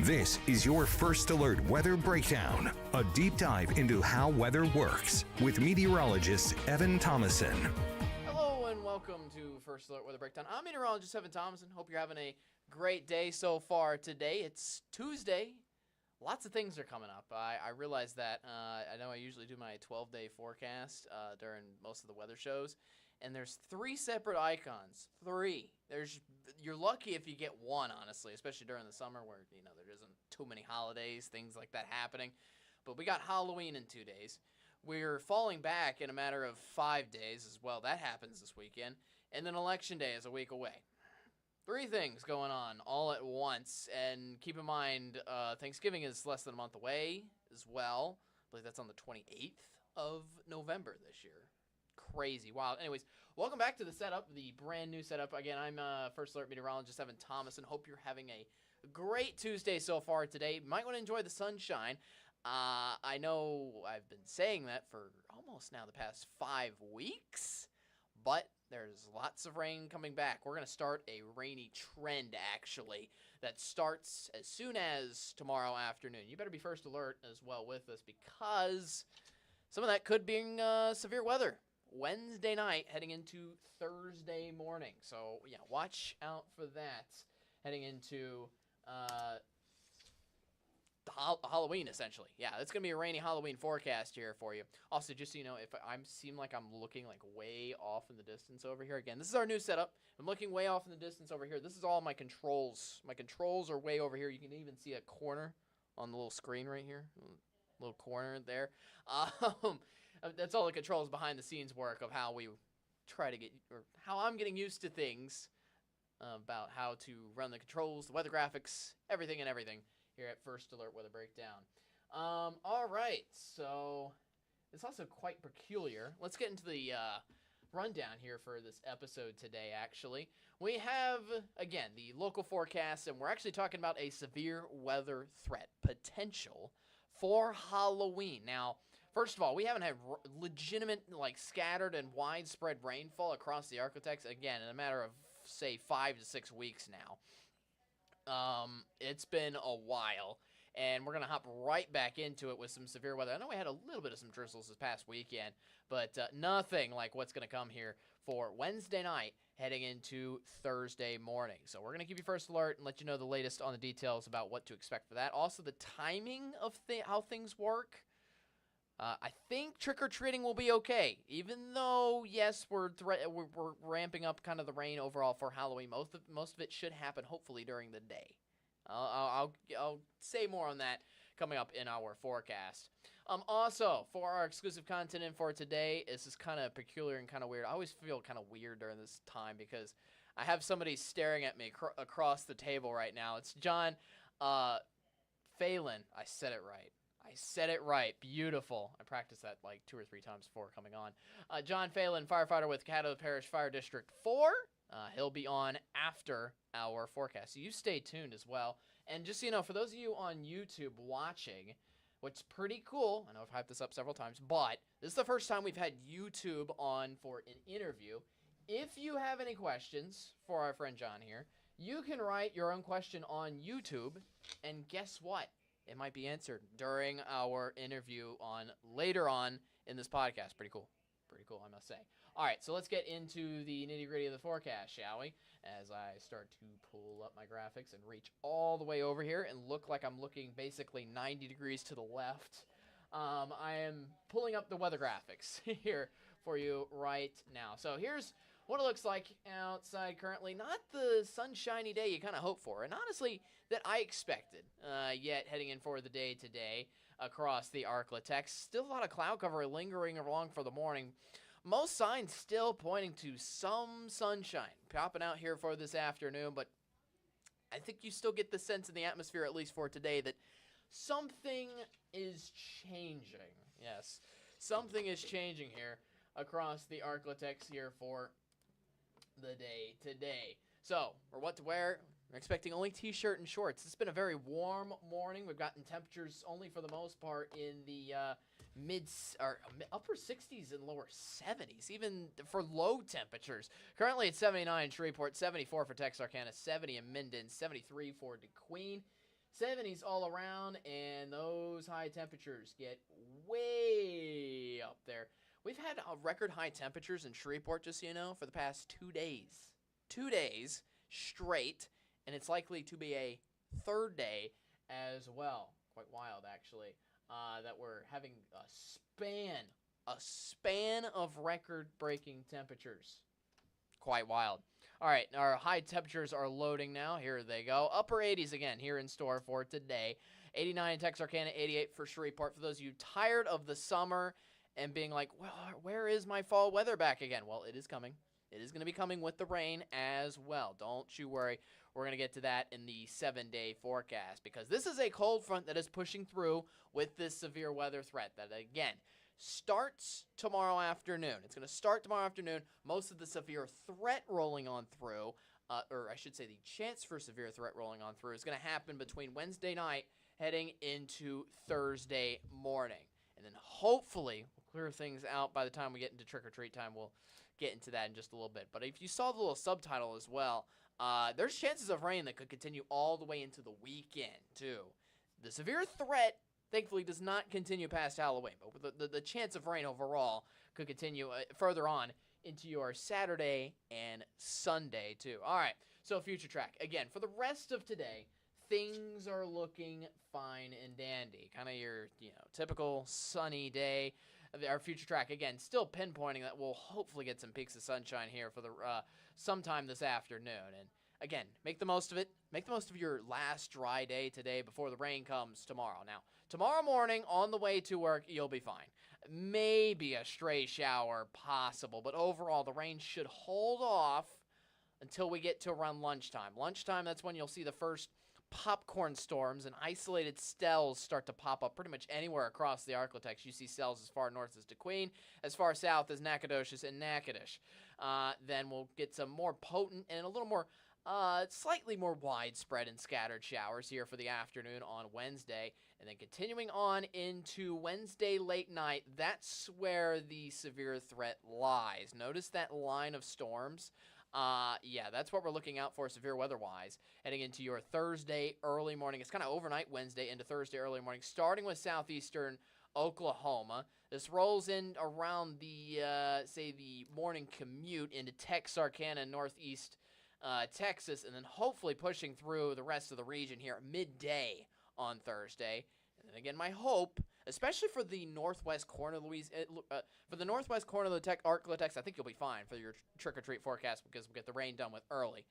This is your First Alert Weather Breakdown, a deep dive into how weather works with meteorologist Evan Thomason. Hello and welcome to First Alert Weather Breakdown. I'm meteorologist Evan Thomason. Hope you're having a great day so far today. It's Tuesday. Lots of things are coming up. I realize that. I know I usually do my 12-day forecast during most of the weather shows, and there's 3 separate icons. 3. You're lucky if you get one, honestly, especially during the summer where there isn't too many holidays, things like that happening. But we got Halloween in 2 days. We're falling back in a matter of 5 days as well. That happens this weekend, and then Election Day is a week away. 3 things going on all at once, and keep in mind, Thanksgiving is less than a month away as well. I believe that's on the 28th of November this year. Crazy, wild. Anyways, welcome back to the setup, the brand new setup. Again, I'm First Alert Meteorologist Evan Thomason. Hope you're having a great Tuesday so far today. Might want to enjoy the sunshine. I know I've been saying that for almost now the past 5 weeks, but there's lots of rain coming back. We're going to start a rainy trend, actually, that starts as soon as tomorrow afternoon. You better be first alert as well with us because some of that could be severe weather. Wednesday night heading into Thursday morning. So, yeah, watch out for that heading into Halloween, essentially. Yeah, it's going to be a rainy Halloween forecast here for you. Also, just so you know, if I seem like I'm looking like way off in the distance over here, again, this is our new setup. I'm looking way off in the distance over here. This is all my controls. My controls are way over here. You can even see a corner on the little screen right here. Little corner there. That's all the controls behind the scenes work of how we try to get, or how I'm getting used to things about how to run the controls, the weather graphics, everything here at First Alert Weather Breakdown. All right, so it's also quite peculiar. Let's get into the rundown here for this episode today, actually. We have, again, the local forecast, and we're actually talking about a severe weather threat potential for Halloween. Now, first of all, we haven't had legitimate, scattered and widespread rainfall across the Arklatex, again, in a matter of, say, 5 to 6 weeks now. It's been a while, and we're going to hop right back into it with some severe weather. I know we had a little bit of some drizzles this past weekend, but nothing like what's going to come here for Wednesday night heading into Thursday morning. So we're going to keep you first alert and let you know the latest on the details about what to expect for that. Also, the timing of how things work. I think trick-or-treating will be okay, even though, yes, we're ramping up kind of the rain overall for Halloween. Most of it should happen, hopefully, during the day. I'll say more on that coming up in our forecast. Also, for our exclusive content in for today, this is kind of peculiar and kind of weird. I always feel kind of weird during this time because I have somebody staring at me across the table right now. It's John Phelan. I said it right. Beautiful. I practiced that like 2 or 3 times before coming on. John Phelan, firefighter with Caddo Parish Fire District 4. He'll be on after our forecast. So you stay tuned as well. And just so you know, for those of you on YouTube watching, what's pretty cool, I know I've hyped this up several times, but this is the first time we've had YouTube on for an interview. If you have any questions for our friend John here, you can write your own question on YouTube, and guess what? It might be answered during our interview later on in this podcast. Pretty cool, I must say. All right, so let's get into the nitty-gritty of the forecast, shall we? As I start to pull up my graphics and reach all the way over here and look like I'm looking basically 90 degrees to the left. I am pulling up the weather graphics here for you right now. So here's what it looks like outside currently. Not the sunshiny day you kind of hope for, and honestly, that I expected yet heading in for the day today across the Arklatex. Still a lot of cloud cover lingering along for the morning. Most signs still pointing to some sunshine popping out here for this afternoon, but I think you still get the sense in the atmosphere, at least for today, that something is changing. Yes, something is changing here across the Arklatex here for the day today. So, for what to wear, we're expecting only t-shirt and shorts. It's been a very warm morning. We've gotten temperatures only for the most part in the upper 60s and lower 70s, even for low temperatures. Currently it's 79 in Shreveport, 74 for Texarkana, 70 in Minden, 73 for DeQueen, 70s all around, and those high temperatures get way up there. We've had record high temperatures in Shreveport, just so you know, for the past 2 days. 2 days straight, and it's likely to be a third day as well. Quite wild, actually, that we're having a span of record-breaking temperatures. Quite wild. All right, our high temperatures are loading now. Here they go. Upper 80s again here in store for today. 89 in Texarkana, 88 for Shreveport. For those of you tired of the summer and being like, well, where is my fall weather back again? Well, it is coming. It is going to be coming with the rain as well. Don't you worry. We're going to get to that in the 7-day forecast because this is a cold front that is pushing through with this severe weather threat that, again, starts tomorrow afternoon. It's going to start tomorrow afternoon. Most of the severe threat rolling on through, or I should say the chance for severe threat rolling on through, is going to happen between Wednesday night heading into Thursday morning. And then hopefully we'll clear things out by the time we get into trick-or-treat time. We'll get into that in just a little bit. But if you saw the little subtitle as well, there's chances of rain that could continue all the way into the weekend, too. The severe threat, thankfully, does not continue past Halloween, but the chance of rain overall could continue further on into your Saturday and Sunday, too. All right, so future track. Again, for the rest of today, things are looking fine and dandy. Kind of your typical sunny day. Our future track, again, still pinpointing that we'll hopefully get some peaks of sunshine here for the sometime this afternoon. And again, make the most of it. Make the most of your last dry day today before the rain comes tomorrow. Now, tomorrow morning on the way to work, you'll be fine. Maybe a stray shower possible, but overall the rain should hold off until we get to around lunchtime. Lunchtime, that's when you'll see the first popcorn storms and isolated cells start to pop up pretty much anywhere across the Arklatex. You see cells as far north as DeQueen, as far south as Nacogdoches and Natchitoches. Then we'll get some more potent and a little more slightly more widespread and scattered showers here for the afternoon on Wednesday. And then continuing on into Wednesday late night, that's where the severe threat lies. Notice that line of storms. Yeah, that's what we're looking out for severe weather-wise. Heading into your Thursday early morning. It's kind of overnight Wednesday into Thursday early morning, starting with southeastern Oklahoma. This rolls in around the, say, the morning commute into Texarkana and northeast Texas, and then hopefully pushing through the rest of the region here at midday on Thursday. And then again, my hope, especially for the northwest corner of for the northwest corner of the Arklatex, I think you'll be fine for your trick-or-treat forecast because we'll get the rain done with early.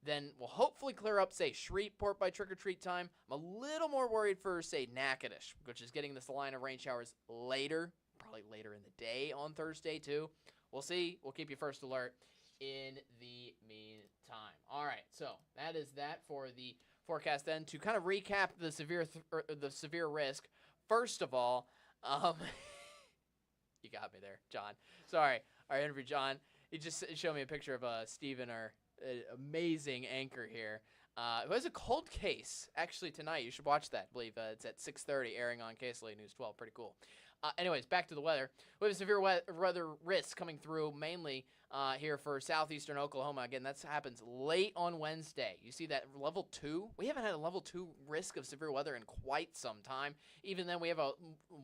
Then we'll hopefully clear up, say, Shreveport by trick-or-treat time. I'm a little more worried for, say, Natchitoches, which is getting this line of rain showers later, probably later in the day on Thursday, too. We'll see. We'll keep you first alert in the meantime. All right, so that is that for the forecast. Then to kind of recap the severe risk, first of all, you got me there, John. Sorry, our interview, John. He just showed me a picture of Steven, our amazing anchor here, who has a cold case actually tonight. You should watch that. I believe it's at 6:30, airing on KSLA News 12. Pretty cool. Anyways, back to the weather. We have a severe weather risk coming through mainly here for southeastern Oklahoma. Again, that happens late on Wednesday. You see that level 2? We haven't had a level 2 risk of severe weather in quite some time. Even then, we have a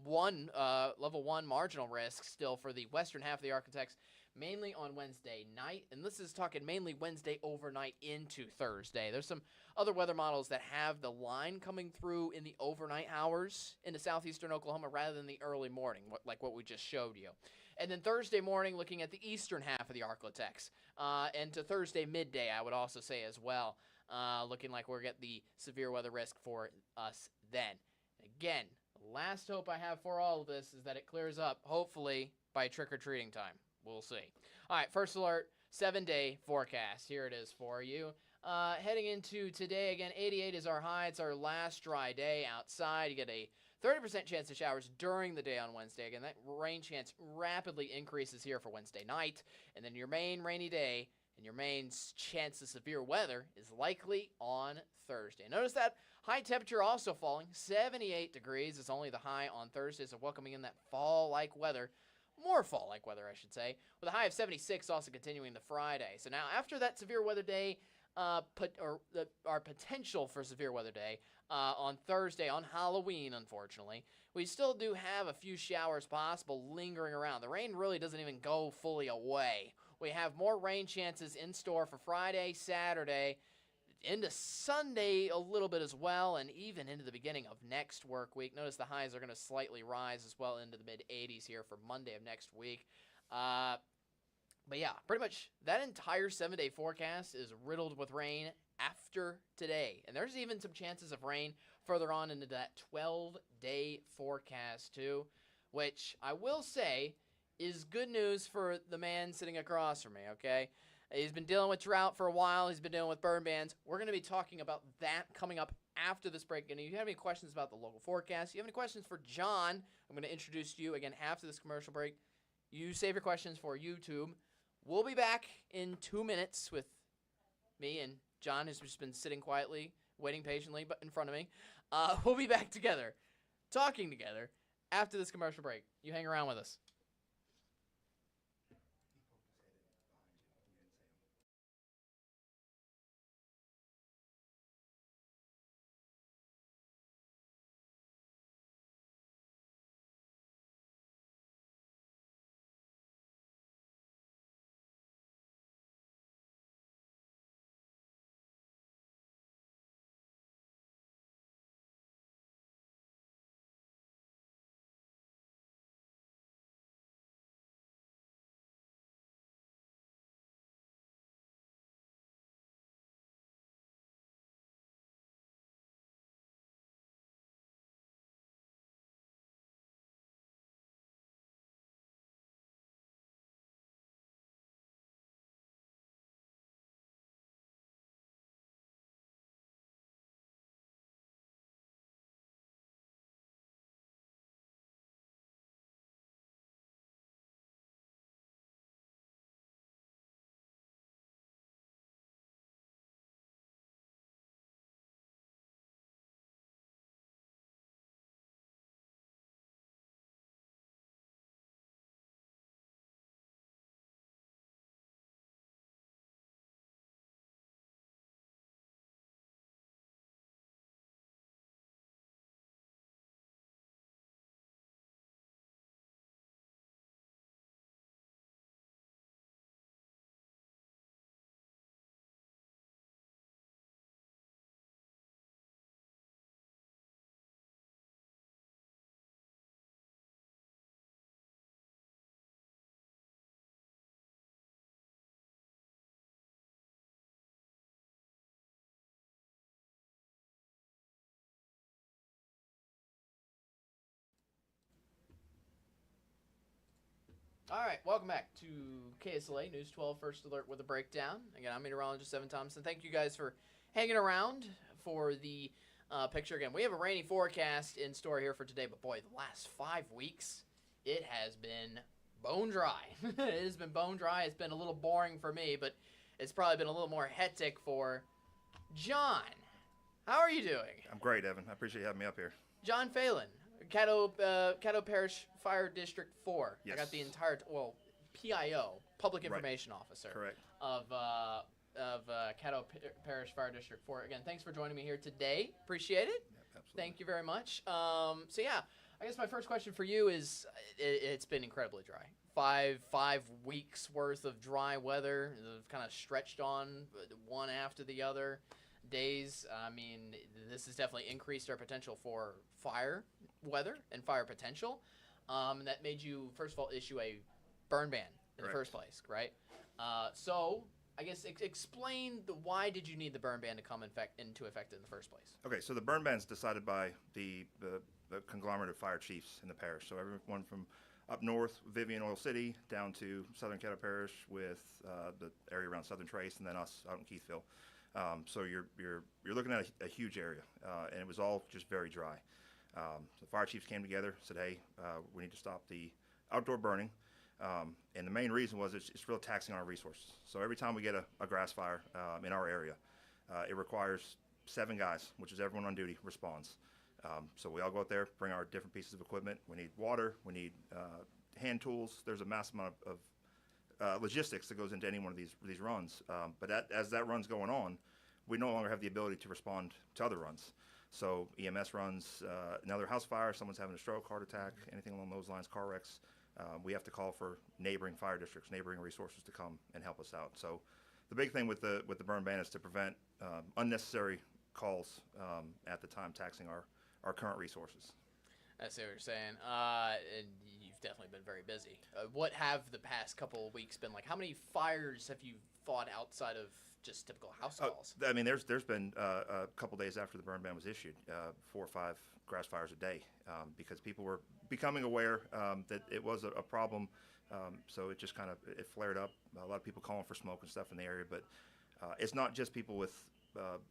level 1 marginal risk still for the western half of the Arklatex, mainly on Wednesday night. And this is talking mainly Wednesday overnight into Thursday. There's some other weather models that have the line coming through in the overnight hours into southeastern Oklahoma rather than the early morning, like what we just showed you. And then Thursday morning, looking at the eastern half of the Arklatex. And to Thursday midday, I would also say as well, looking like we'll get the severe weather risk for us then. Again, the last hope I have for all of this is that it clears up, hopefully, by trick-or-treating time. We'll see. All right, first alert, 7-day forecast. Here it is for you. Heading into today, again, 88 is our high. It's our last dry day outside. You get a 30% chance of showers during the day on Wednesday. Again, that rain chance rapidly increases here for Wednesday night. And then your main rainy day and your main chance of severe weather is likely on Thursday. Notice that high temperature also falling. 78 degrees is only the high on Thursday, so welcoming in that fall-like weather. More fall-like weather, I should say, with a high of 76 also continuing the Friday. So now after that severe weather day, our potential for severe weather day on Thursday, on Halloween, unfortunately. We still do have a few showers possible lingering around. The rain really doesn't even go fully away. We have more rain chances in store for Friday, Saturday, into Sunday a little bit as well, and even into the beginning of next work week. Notice the highs are going to slightly rise as well into the mid-80s here for Monday of next week. But yeah, pretty much that entire 7-day forecast is riddled with rain after today. And there's even some chances of rain further on into that 12-day forecast too, which I will say is good news for the man sitting across from me, okay? He's been dealing with drought for a while. He's been dealing with burn bans. We're going to be talking about that coming up after this break. And if you have any questions about the local forecast, you have any questions for John, I'm going to introduce you again after this commercial break. You save your questions for YouTube. We'll be back in 2 minutes with me and John, who's just been sitting quietly, waiting patiently but in front of me. We'll be back together, talking together, after this commercial break. You hang around with us. All right, welcome back to KSLA News 12 First Alert with a breakdown. Again, I'm meteorologist Evan Thompson. Thank you guys for hanging around for the picture. Again, we have a rainy forecast in store here for today, but boy, the last 5 weeks, it has been bone dry. It has been bone dry. It's been a little boring for me, but it's probably been a little more hectic for John. How are you doing? I'm great, Evan. I appreciate you having me up here. John Phelan, Caddo Parish Fire District 4. Yes. I got the entire, PIO, Public Information Officer. Correct. Of Caddo Parish Fire District 4. Again, thanks for joining me here today. Appreciate it. Yep, absolutely. Thank you very much. So yeah, I guess my first question for you is, it's been incredibly dry. Five weeks worth of dry weather, kind of stretched on one after the other days. I mean, this has definitely increased our potential for fire weather and fire potential. That made you, first of all, issue a burn ban in the first place, right? So I guess explain why did you need the burn ban to come into effect in the first place? Okay, so the burn ban is decided by the conglomerate of fire chiefs in the parish. So everyone from up north, Vivian Oil City, down to southern Caddo Parish with the area around Southern Trace, and then us out in Keithville. So you're looking at a huge area, and it was all just very dry. The fire chiefs came together, said, hey, we need to stop the outdoor burning. And the main reason was it's real taxing on our resources. So every time we get a grass fire in our area, it requires 7 guys, which is everyone on duty, responds. So we all go out there, bring our different pieces of equipment. We need water, we need hand tools. There's a massive amount of logistics that goes into any one of these runs. But as that run's going on, we no longer have the ability to respond to other runs. So EMS runs, another house fire, someone's having a stroke, heart attack, anything along those lines, car wrecks. We have to call for neighboring fire districts, neighboring resources to come and help us out. So the big thing with the burn ban is to prevent unnecessary calls at the time taxing our current resources. I see what you're saying. And you've definitely been very busy. What have the past couple of weeks been like? How many fires have you fought outside of just typical house calls? I mean, there's been a couple days after the burn ban was issued, 4 or 5 grass fires a day, because people were becoming aware that it was a problem. So it just kind of it flared up. A lot of people calling for smoke and stuff in the area, but it's not just people with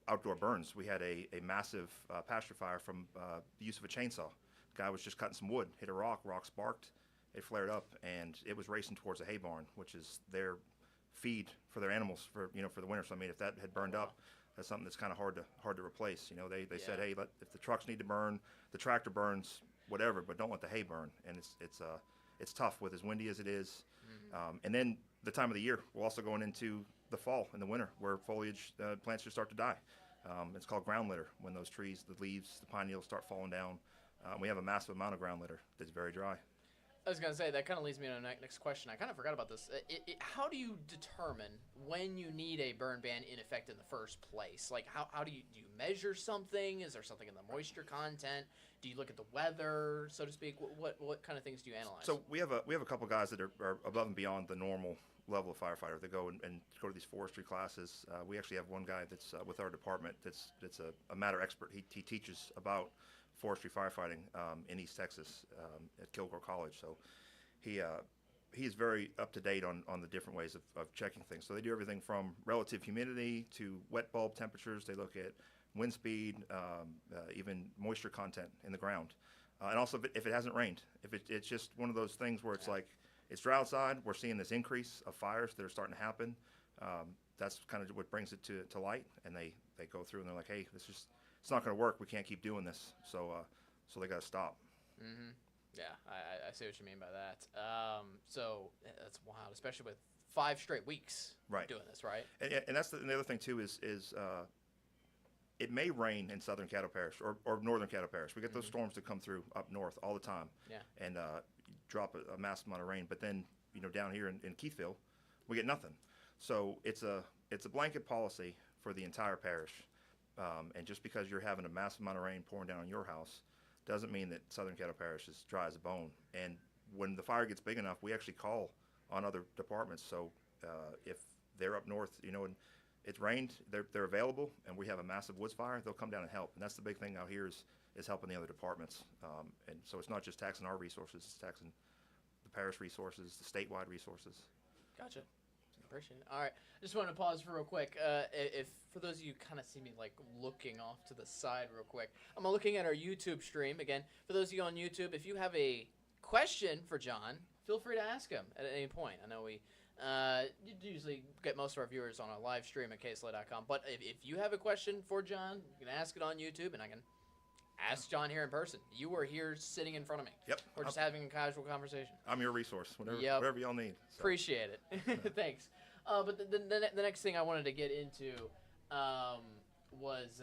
outdoor burns. We had a massive pasture fire from the use of a chainsaw. Guy was just cutting some wood, hit a rock sparked, it flared up, and it was racing towards a hay barn, which is their feed for their animals for the winter. So I mean, if that had burned up, that's something that's kind of hard to replace. They said, hey, if the trucks need to burn, the tractor burns, whatever, but don't let the hay burn. And it's tough with as windy as it is. And then the time of the year, we're also going into the fall and the winter where foliage plants just start to die. It's called ground litter when those trees, the leaves, the pine needles start falling down. We have a massive amount of ground litter that's very dry. I was going to say, that kind of leads me to the next question. I kind of forgot about this. How do you determine when you need a burn ban in effect in the first place? Like, how do you measure something? Is there something in the moisture content? Do you look at the weather, so to speak? What kind of things do you analyze? So we have a couple guys that are above and beyond the normal level of firefighter. They go and go to these forestry classes. We actually have one guy that's with our department that's a matter expert. He teaches about forestry firefighting in East Texas at Kilgore College. So he is very up to date on the different ways of checking things. So they do everything from relative humidity to wet bulb temperatures. They look at wind speed, even moisture content in the ground. And also if it hasn't rained. If it's just one of those things where it's like, it's dry outside, we're seeing this increase of fires that are starting to happen. That's kind of what brings it to light. And they go through and they're like, hey, it's not going to work. We can't keep doing this. So they got to stop. Mm-hmm. Yeah, I see what you mean by that. So that's wild, especially with 5 straight weeks doing this, right? And that's the other thing too is it may rain in southern Caddo Parish or northern Caddo Parish. We get those storms that come through up north all the time, and drop a massive amount of rain. But then down here in Keithville, we get nothing. So it's a blanket policy for the entire parish. And just because you're having a massive amount of rain pouring down on your house doesn't mean that southern Caddo Parish is dry as a bone. And when the fire gets big enough, we actually call on other departments. So if they're up north, and it's rained, they're available, and we have a massive woods fire, they'll come down and help. And that's the big thing out here is helping the other departments. And so it's not just taxing our resources, it's taxing the parish resources, the statewide resources. Gotcha. Appreciate it. All right, just wanted to pause for real quick. If for those of you kind of see me like looking off to the side real quick, I'm looking at our YouTube stream again. For those of you on YouTube, if you have a question for John, feel free to ask him at any point. I know we usually get most of our viewers on a live stream at KSLA.com, but if you have a question for John, you can ask it on YouTube, and I can ask John here in person. You are here sitting in front of me. Yep. We're just having a casual conversation. I'm your resource, whatever y'all need. So. Appreciate it. Thanks. But the next thing I wanted to get into was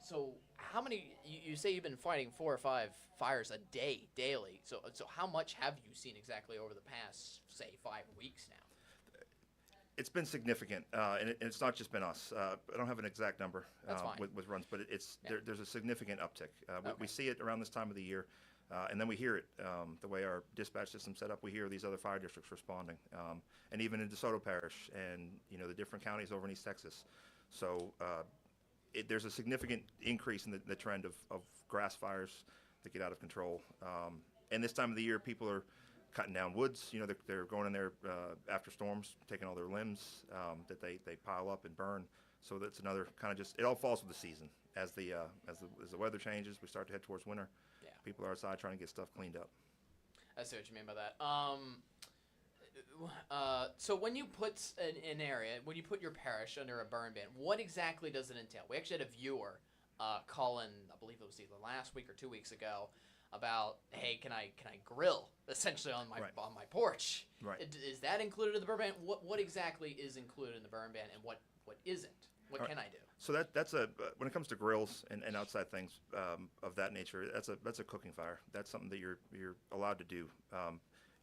so how many you say you've been fighting 4 or 5 fires a day daily. So how much have you seen exactly over the past say 5 weeks now? It's been significant, and it's not just been us. I don't have an exact number with runs, but there's a significant uptick. We see it around this time of the year, and then we hear it the way our dispatch system's set up. We hear these other fire districts responding, and even in DeSoto Parish and the different counties over in East Texas. So there's a significant increase in the trend of grass fires that get out of control. And this time of the year, people are cutting down woods. They're going in there after storms, taking all their limbs that they pile up and burn. So that's another kind of it all falls with the season. As the weather changes, we start to head towards winter. Yeah. People are outside trying to get stuff cleaned up. I see what you mean by that. So when you put an area, when you put your parish under a burn ban, what exactly does it entail? We actually had a viewer call in, I believe it was either last week or 2 weeks ago, about, hey, can I grill essentially on my Right. porch? Right. Is that included in the burn ban? What exactly is included in the burn ban, and what isn't? What All can right. I do? So that's when it comes to grills and outside things of that nature, that's a cooking fire. That's something that you're allowed to do.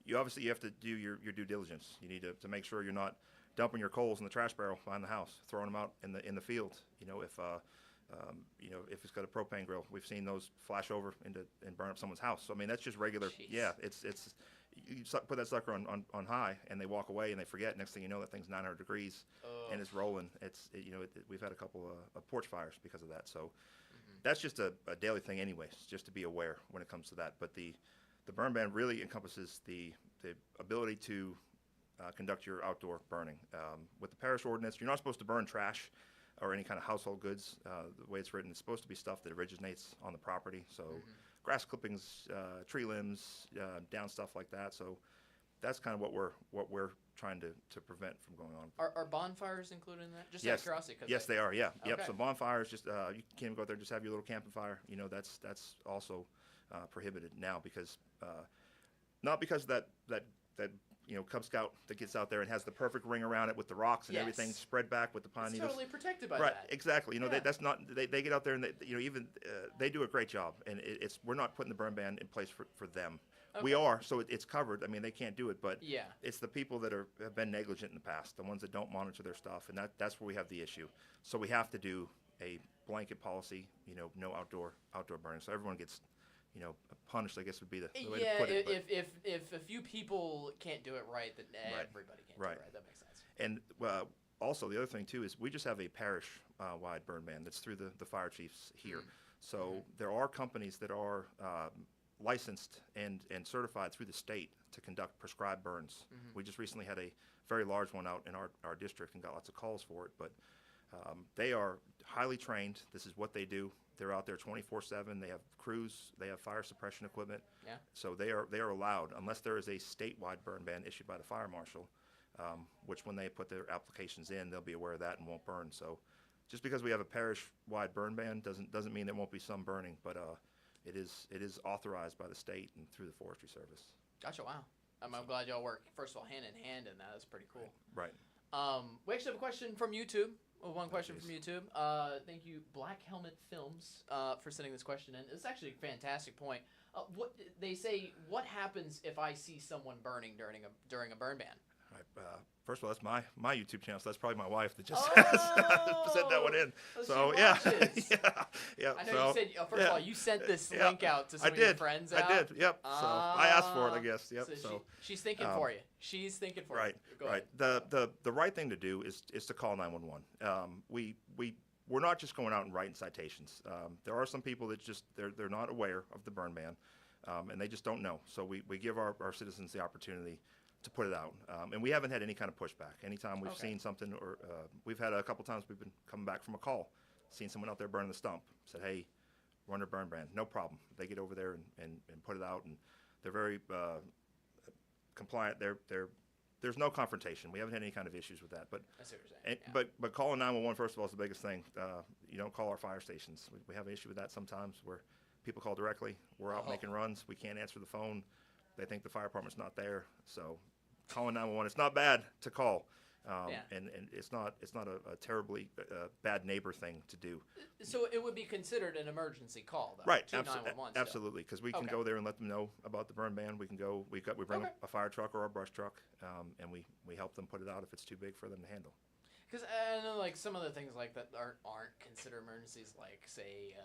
You obviously have to do your due diligence. You need to make sure you're not dumping your coals in the trash barrel behind the house, throwing them out in the field. If it's got a propane grill, we've seen those flash over and burn up someone's house. So I mean, that's just regular. Jeez. Yeah, it's put that sucker on high, and they walk away, and they forget. Next thing you know, that thing's 900 degrees, and it's rolling. We've had a couple of porch fires because of that. So that's just a daily thing, anyways. Just to be aware when it comes to that. But the burn ban really encompasses the ability to conduct your outdoor burning. With the parish ordinance, you're not supposed to burn trash or any kind of household goods. The way it's written, it's supposed to be stuff that originates on the property. So grass clippings, tree limbs, down stuff like that. So that's kind of what we're trying to prevent from going on. Are bonfires included in that? Just out Yes. of curiosity. Yes, they are. Yeah. Yep. Okay. So bonfires, just you can't even go out there, just have your little camping fire. That's also prohibited now because not because that Cub Scout that gets out there and has the perfect ring around it with the rocks and everything Yes. spread back with the pine It's needles. totally protected by Right, that. exactly. Yeah. That's not. They get out there and they do a great job. And we're not putting the burn ban in place for them. We Okay. are, so it's covered. I mean, they can't do it, but Yeah. it's the people that have been negligent in the past, the ones that don't monitor their stuff, and that's where we have the issue. So we have to do a blanket policy. No outdoor burning. So everyone gets punished, I guess would be the way to put it. But- if a few people can't do it right, then everybody can't do Right. it right. That makes sense. And also the other thing too is we just have a parish-wide burn ban that's through the fire chiefs here. So there are companies that are licensed and certified through the state to conduct prescribed burns. We just recently had a very large one out in our district and got lots of calls for it. But they are highly trained. This is what they do. They're out there 24/7. They have crews. They have fire suppression equipment. Yeah. So they are allowed, unless there is a statewide burn ban issued by the fire marshal, which when they put their applications in, they'll be aware of that and won't burn. So just because we have a parish-wide burn ban doesn't mean there won't be some burning, but it is authorized by the state and through the Forestry Service. Gotcha. Wow. I'm glad y'all work first of all hand in hand in that. That's pretty cool. Right. We actually have a question from YouTube. One question Nice. from YouTube. Thank you, Black Helmet Films, for sending this question in. It's actually a fantastic point. What they say? What happens if I see someone burning during a burn ban? Right. First of all, that's my YouTube channel, so that's probably my wife that just Oh! sent that one in. Oh, So she yeah, watches. yeah. I know so, you said first of all you sent this Yeah. link out to some I of your did. friends. I did. Yep. So I asked for it, I guess. Yep. So she's thinking for you. She's thinking for right, you. Go right. ahead. The right thing to do is to call 911. We're not just going out and writing citations. There are some people that just they're not aware of the burn ban, and they just don't know. So we give our citizens the opportunity to put it out, and we haven't had any kind of pushback. Anytime we've seen something, or we've had a couple times we've been coming back from a call, seen someone out there burning the stump, said, hey, we're under burn ban, no problem. They get over there and put it out, and they're very compliant. There's no confrontation. We haven't had any kind of issues with that. But I see what you're saying. and, but calling 911 first of all is the biggest thing. You don't call our fire stations. We have an issue with that sometimes where people call directly. We're out making runs. We can't answer the phone. They think the fire department's not there. So calling 911, it's not bad to call. And it's not a terribly bad neighbor thing to do. So it would be considered an emergency call, though. Right, To 911 still. absolutely, because we can go there and let them know about the burn ban. We can go. We bring a fire truck or a brush truck, and we help them put it out if it's too big for them to handle. Because I know, like, some of the things like that aren't considered emergencies, like say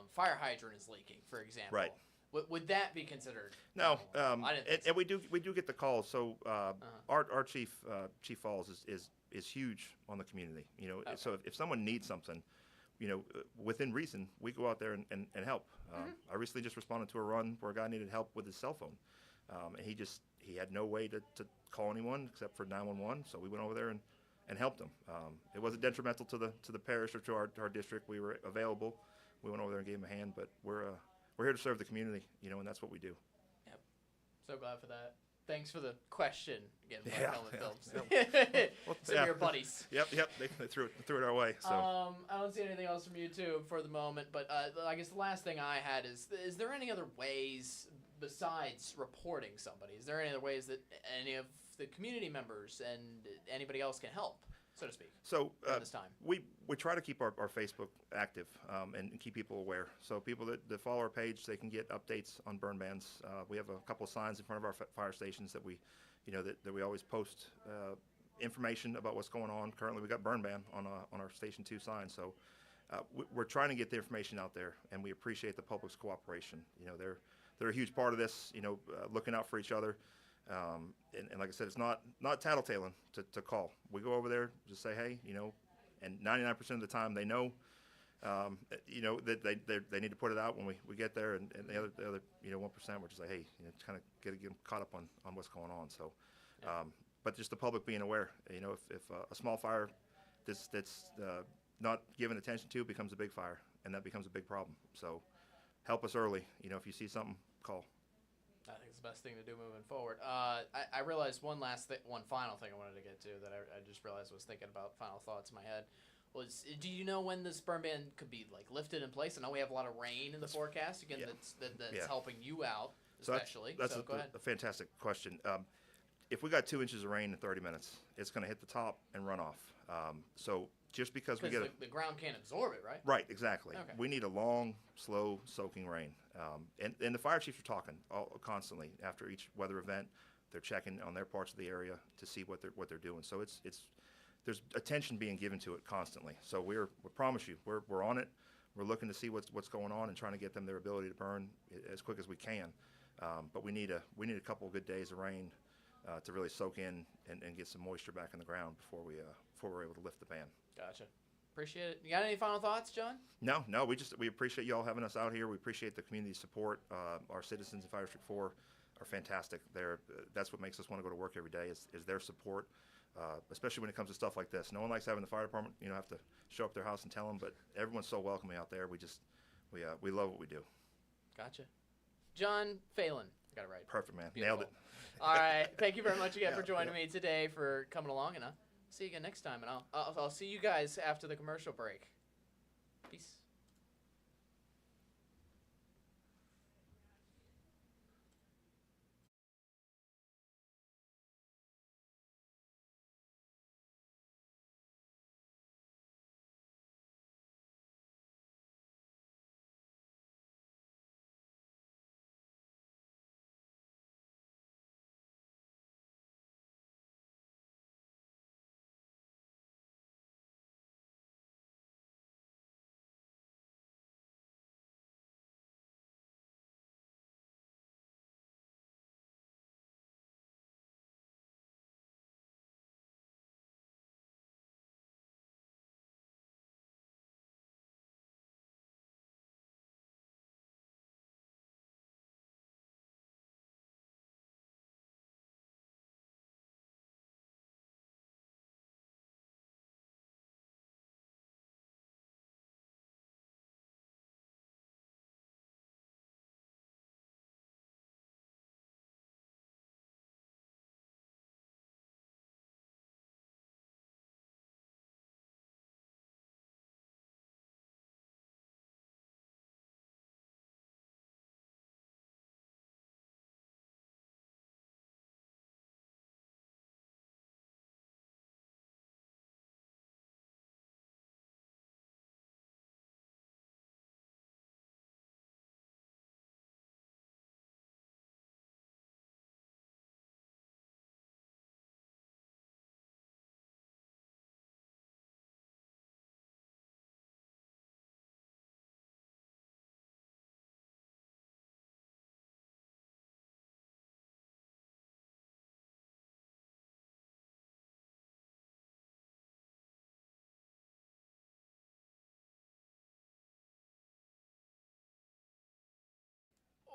fire hydrant is leaking, for example. Right. Would that be considered? No, I didn't think and we do get the calls. So our chief Falls is huge on the community. So if someone needs something, within reason, we go out there and help. I recently just responded to a run where a guy needed help with his cell phone, and he had no way to call anyone except for 911. So we went over there and helped him. It wasn't detrimental to the parish or to our district. We were available. We went over there and gave him a hand. But we're here to serve the community, and that's what we do. Yep. So glad for that. Thanks for the question. Again, Black Yeah, Helmet yeah, Films. Well, Some of your buddies. Yep. They threw it our way. So I don't see anything else from YouTube for the moment, but I guess the last thing I had is there any other ways besides reporting somebody? Is there any other ways that any of the community members and anybody else can help, so to speak? So at this time, we try to keep our Facebook active and keep people aware. So people that follow our page, they can get updates on burn bans. We have a couple of signs in front of our fire stations that we, that we always post information about what's going on. Currently, we got burn ban on our Station 2 sign. So we're trying to get the information out there, and we appreciate the public's cooperation. They're a huge part of this. Looking out for each other. And like I said, it's not tattletaling to call. We go over there, just say, hey, and 99% of the time they know, that they need to put it out when we get there, and the other 1%, we're just like, hey, kind of get them caught up on what's going on. So, but just the public being aware, if a small fire that's not given attention to becomes a big fire, and that becomes a big problem. So, help us early. If you see something, call. I think it's the best thing to do moving forward. I realized one final thing I wanted to get to that I just realized I was thinking about. Final thoughts in my head was, do you know when this burn ban could be lifted in place? I know we have a lot of rain in the forecast again. Yeah. That's helping you out So especially. That's go ahead. a fantastic question. If we got 2 inches of rain in 30 minutes, it's going to hit the top and run off. So just because we get the ground can't absorb it, right? Right, exactly. Okay. We need a long, slow, soaking rain. And the fire chiefs are talking constantly after each weather event. They're checking on their parts of the area to see what they're doing. So there's attention being given to it constantly. So we promise you, we're on it. We're looking to see what's going on and trying to get them their ability to burn as quick as we can. But we need a couple of good days of rain to really soak in and get some moisture back in the ground before we're able to lift the ban. Gotcha. Appreciate it. You got any final thoughts, John? No. We appreciate you all having us out here. We appreciate the community support. Our citizens in Fire District 4 are fantastic. That's what makes us want to go to work every day is their support, especially when it comes to stuff like this. No one likes having the fire department, have to show up their house and tell them, but everyone's so welcoming out there. We love what we do. Gotcha. John Phelan. I got it right. Perfect, man. Beautiful. Nailed it. All right. Thank you very much again for joining me today, for coming along, and I'll see you again next time, and I'll see you guys after the commercial break. Peace.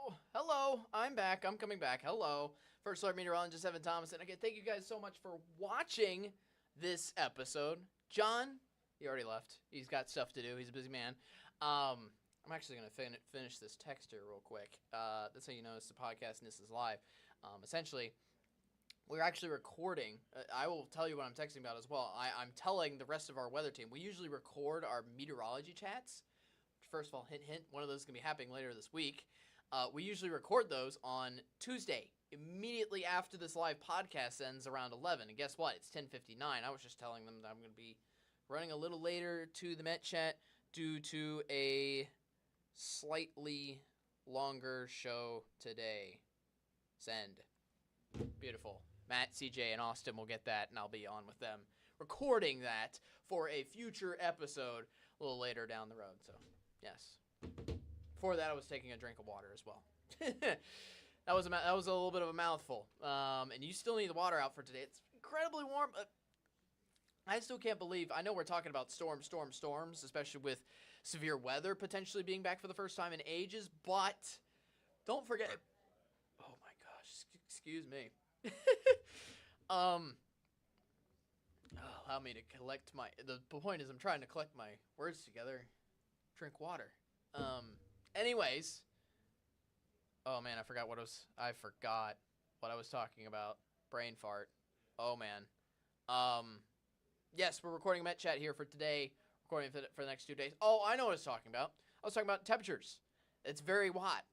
Oh, hello, I'm back. I'm coming back. Hello. First Alert Meteorologist Evan Thomas. And again, thank you guys so much for watching this episode. John, he already left. He's got stuff to do. He's a busy man. I'm actually going to finish this text here real quick. That's how you know it's the podcast and this is live. Essentially, we're actually recording. I will tell you what I'm texting about as well. I'm telling the rest of our weather team. We usually record our meteorology chats. First of all, hint, hint, one of those is going to be happening later this week. We usually record those on Tuesday, immediately after this live podcast ends around 11. And guess what? It's 10:59. I was just telling them that I'm going to be running a little later to the Met Chat due to a slightly longer show today. Send. Beautiful. Matt, CJ, and Austin will get that, and I'll be on with them recording that for a future episode a little later down the road. So, yes. Before that, I was taking a drink of water as well. That was a little bit of a mouthful. And you still need the water out for today. It's incredibly warm. I still can't believe. I know we're talking about storms, especially with severe weather potentially being back for the first time in ages. But don't forget. Oh my gosh! Excuse me. Allow me to collect my. The point is, I'm trying to collect my words together. Drink water. Anyways. Oh man, I forgot what I was talking about. Brain fart. Oh man. Yes, we're recording Met Chat here for today. Recording for the next 2 days. Oh, I know what I was talking about. I was talking about temperatures. It's very hot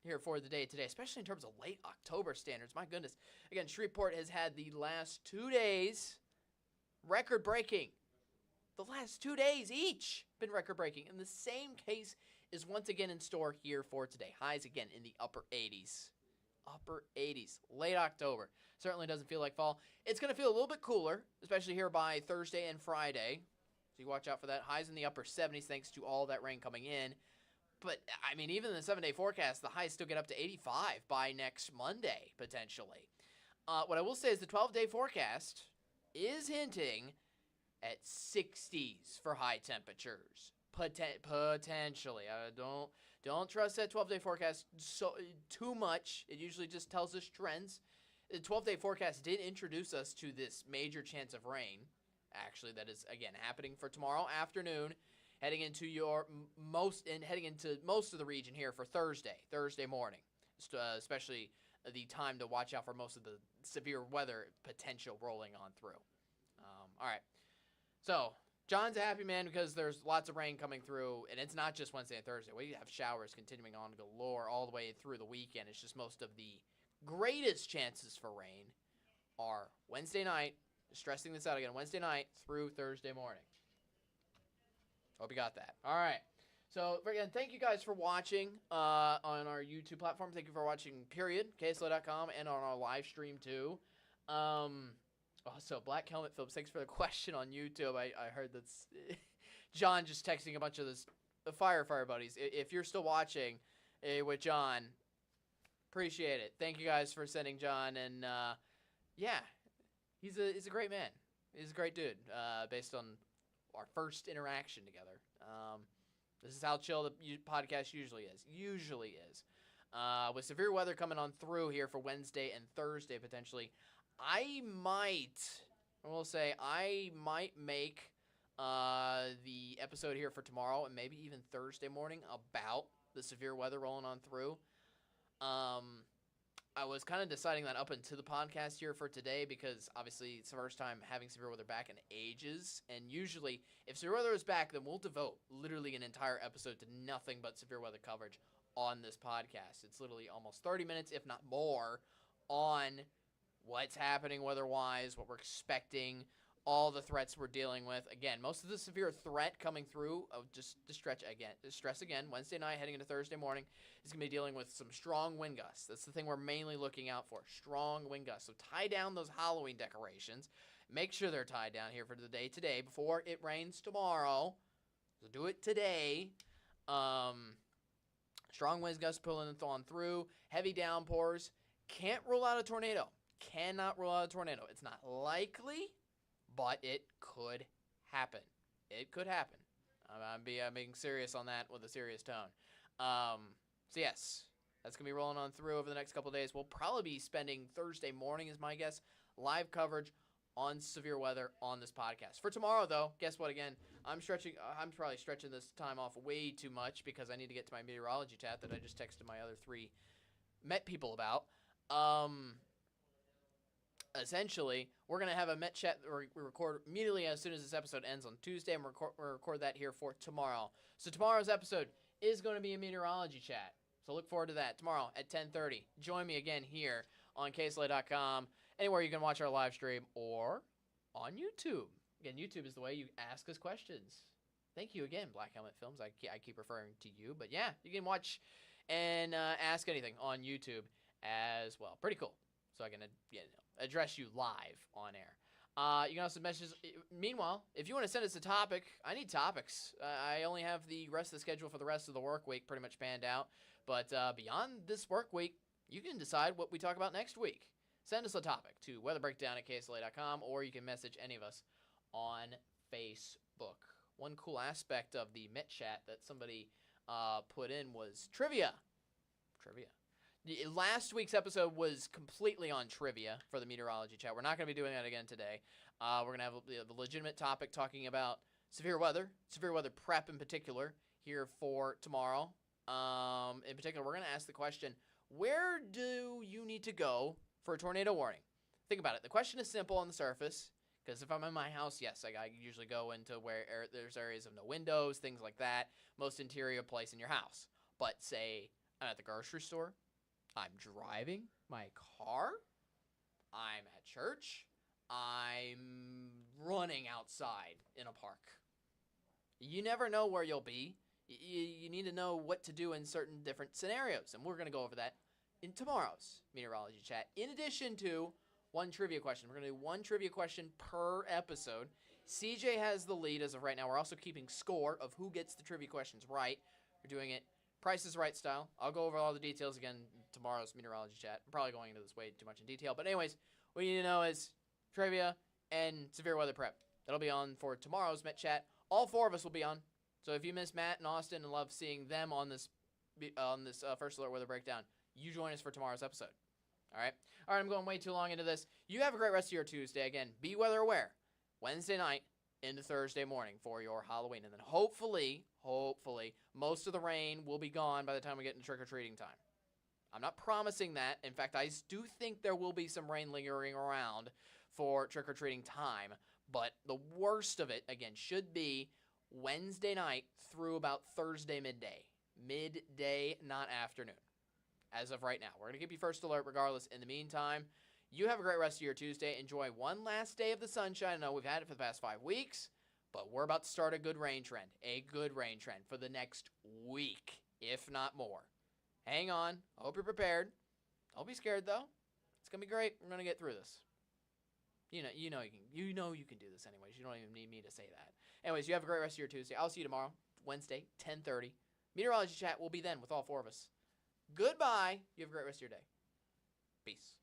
here for the day today, especially in terms of late October standards. My goodness. Again, Shreveport has had the last 2 days record-breaking. The last 2 days each been record-breaking. And the same case is once again in store here for today. Highs again in the upper 80s. Upper 80s. Late October. Certainly doesn't feel like fall. It's going to feel a little bit cooler, especially here by Thursday and Friday. So you watch out for that. Highs in the upper 70s thanks to all that rain coming in. But, I mean, even in the 7-day forecast, the highs still get up to 85 by next Monday, potentially. What I will say is the 12-day forecast is hinting at 60s for high temperatures. Potentially. Don't trust that 12-day forecast too much. It usually just tells us trends. The 12-day forecast did introduce us to this major chance of rain, actually, that is, again, happening for tomorrow afternoon, heading into most of the region here for Thursday morning, especially the time to watch out for most of the severe weather potential rolling on through. All right. So, John's a happy man because there's lots of rain coming through, and it's not just Wednesday and Thursday. We have showers continuing on galore all the way through the weekend. It's just most of the greatest chances for rain are Wednesday night, stressing this out again, Wednesday night through Thursday morning. Hope you got that. All right. So, again, thank you guys for watching on our YouTube platform. Thank you for watching, period, KSLA.com, and on our live stream, too. Also, Black Helmet Phillips, thanks for the question on YouTube. I heard that's John just texting a bunch of the fire buddies. If you're still watching with John, appreciate it. Thank you guys for sending John. And, yeah, he's a great man. He's a great dude based on our first interaction together. This is how chill the podcast usually is. With severe weather coming on through here for Wednesday and Thursday potentially, I might make the episode here for tomorrow and maybe even Thursday morning about the severe weather rolling on through. I was kind of deciding that up into the podcast here for today because obviously it's the first time having severe weather back in ages. And usually if severe weather is back, then we'll devote literally an entire episode to nothing but severe weather coverage on this podcast. It's literally almost 30 minutes, if not more, on what's happening weather-wise, what we're expecting, all the threats we're dealing with. Again, most of the severe threat coming through, just to stress again, Wednesday night heading into Thursday morning, is going to be dealing with some strong wind gusts. That's the thing we're mainly looking out for, strong wind gusts. So tie down those Halloween decorations. Make sure they're tied down here for the day today before it rains tomorrow. So do it today. Strong wind gusts pulling on through, heavy downpours. Can't rule out a tornado. Cannot rule out a tornado. It's not likely, but it could happen. It could happen. I'm being serious on that with a serious tone. So yes, that's going to be rolling on through over the next couple of days. We'll probably be spending Thursday morning, is my guess, live coverage on severe weather on this podcast. For tomorrow, though, guess what? Again, I'm probably stretching this time off way too much because I need to get to my meteorology chat that I just texted my other 3 Met people about. essentially, we're going to have a Met Chat we record immediately as soon as this episode ends on Tuesday, and we'll record that here for tomorrow. So tomorrow's episode is going to be a meteorology chat. So look forward to that tomorrow at 10:30. Join me again here on KSLA.com, anywhere you can watch our live stream, or on YouTube. Again, YouTube is the way you ask us questions. Thank you again, Black Helmet Films. I keep referring to you, but yeah, you can watch and ask anything on YouTube as well. Pretty cool. So I can address you live on air. You can also message. Meanwhile, if you want to send us a topic, I need topics. I only have the rest of the schedule for the rest of the work week pretty much panned out. But beyond this work week, you can decide what we talk about next week. Send us a topic to weatherbreakdown@ksla.com, or you can message any of us on Facebook. One cool aspect of the Met Chat that somebody put in was trivia. Last week's episode was completely on trivia for the meteorology chat. We're not going to be doing that again today. We're going to have a legitimate topic talking about severe weather prep in particular here for tomorrow. In particular, we're going to ask the question, where do you need to go for a tornado warning? Think about it. The question is simple on the surface, because if I'm in my house, yes, I usually go into where there's areas of no windows, things like that, most interior place in your house. But say I'm at the grocery store, I'm driving my car, I'm at church, I'm running outside in a park. You never know where you'll be. You need to know what to do in certain different scenarios, and we're going to go over that in tomorrow's meteorology chat. In addition to one trivia question. We're going to do one trivia question per episode. CJ has the lead as of right now. We're also keeping score of who gets the trivia questions right. We're doing it Price is Right style. I'll go over all the details again in tomorrow's meteorology chat. I'm probably going into this way too much in detail. But anyways, what you need to know is trivia and severe weather prep. That'll be on for tomorrow's Met Chat. All four of us will be on. So if you miss Matt and Austin and love seeing them on this First Alert Weather Breakdown, you join us for tomorrow's episode. All right, I'm going way too long into this. You have a great rest of your Tuesday. Again, be weather aware. Wednesday night into Thursday morning for your Halloween. And then hopefully, most of the rain will be gone by the time we get into trick-or-treating time. I'm not promising that. In fact, I do think there will be some rain lingering around for trick-or-treating time. But the worst of it, again, should be Wednesday night through about Thursday midday. Midday, not afternoon. As of right now, we're going to give you First Alert regardless. In the meantime, you have a great rest of your Tuesday. Enjoy one last day of the sunshine. I know we've had it for the past 5 weeks, but we're about to start a good rain trend for the next week, if not more. Hang on. I hope you're prepared. Don't be scared, though. It's going to be great. We're going to get through this. You know you can do this anyways. You don't even need me to say that. Anyways, you have a great rest of your Tuesday. I'll see you tomorrow, Wednesday, 10:30. Meteorology chat will be then with all four of us. Goodbye. You have a great rest of your day. Peace.